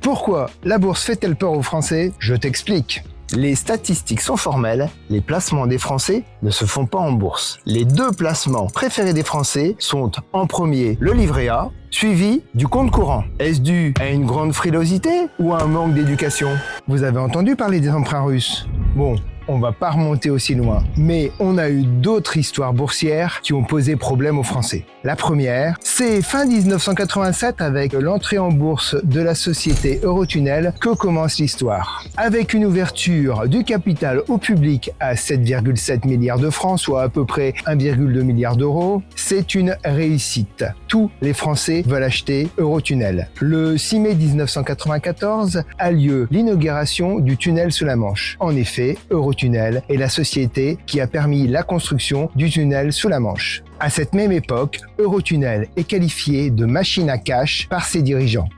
Pourquoi la bourse fait-elle peur aux Français? Je t'explique. Les statistiques sont formelles, les placements des Français ne se font pas en bourse. Les deux placements préférés des Français sont en premier le livret A, suivi du compte courant. Est-ce dû à une grande frilosité ou à un manque d'éducation? Vous avez entendu parler des emprunts russes? Bon, on va pas remonter aussi loin, mais on a eu d'autres histoires boursières qui ont posé problème aux Français. La première, c'est fin 1987 avec l'entrée en bourse de la société Eurotunnel que commence l'histoire. Avec une ouverture du capital au public à 7,7 milliards de francs, soit à peu près 1,2 milliard d'euros, c'est une réussite. Tous les Français veulent acheter Eurotunnel. Le 6 mai 1994 a lieu l'inauguration du tunnel sous la Manche. En effet, Eurotunnel est la société qui a permis la construction du tunnel sous la Manche. À cette même époque, Eurotunnel est qualifié de machine à cash par ses dirigeants.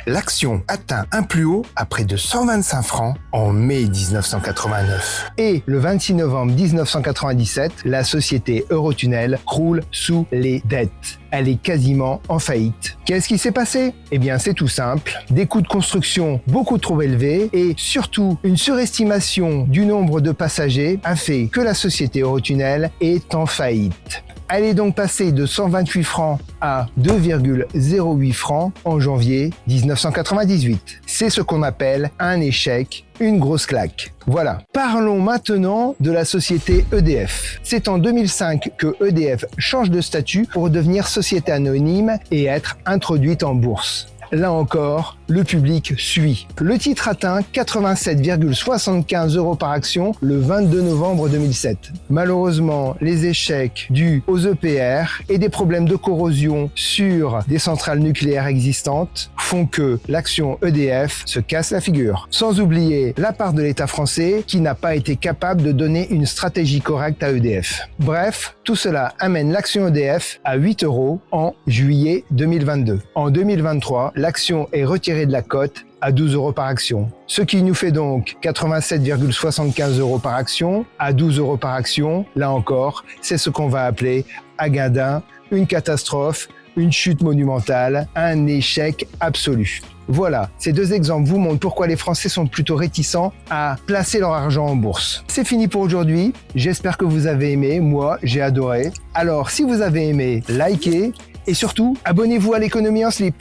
L'action atteint un plus haut à près de 125 francs en mai 1989. Et le 26 novembre 1997, la société Eurotunnel croule sous les dettes. Elle est quasiment en faillite. Qu'est-ce qui s'est passé? Eh bien, c'est tout simple. Des coûts de construction beaucoup trop élevés et surtout une surestimation du nombre de passagers a fait que la société Eurotunnel est en faillite. Elle est donc passée de 128 francs à 2,08 francs en janvier 1998. C'est ce qu'on appelle un échec, une grosse claque. Voilà. Parlons maintenant de la société EDF. C'est en 2005 que EDF change de statut pour devenir société anonyme et être introduite en bourse. Là encore, le public suit. Le titre atteint 87,75 € par action le 22 novembre 2007. Malheureusement, les échecs dus aux EPR et des problèmes de corrosion sur des centrales nucléaires existantes font que l'action EDF se casse la figure. Sans oublier la part de l'État français qui n'a pas été capable de donner une stratégie correcte à EDF. Bref, tout cela amène l'action EDF à 8 € en juillet 2022. En 2023, l'action est retirée de la cote à 12 € par action. Ce qui nous fait donc 87,75 € par action à 12 € par action. Là encore, c'est ce qu'on va appeler à Guindin une catastrophe, une chute monumentale, un échec absolu. Voilà, ces deux exemples vous montrent pourquoi les Français sont plutôt réticents à placer leur argent en bourse. C'est fini pour aujourd'hui, j'espère que vous avez aimé, moi j'ai adoré. Alors si vous avez aimé, likez et surtout abonnez-vous à l'économie en slip.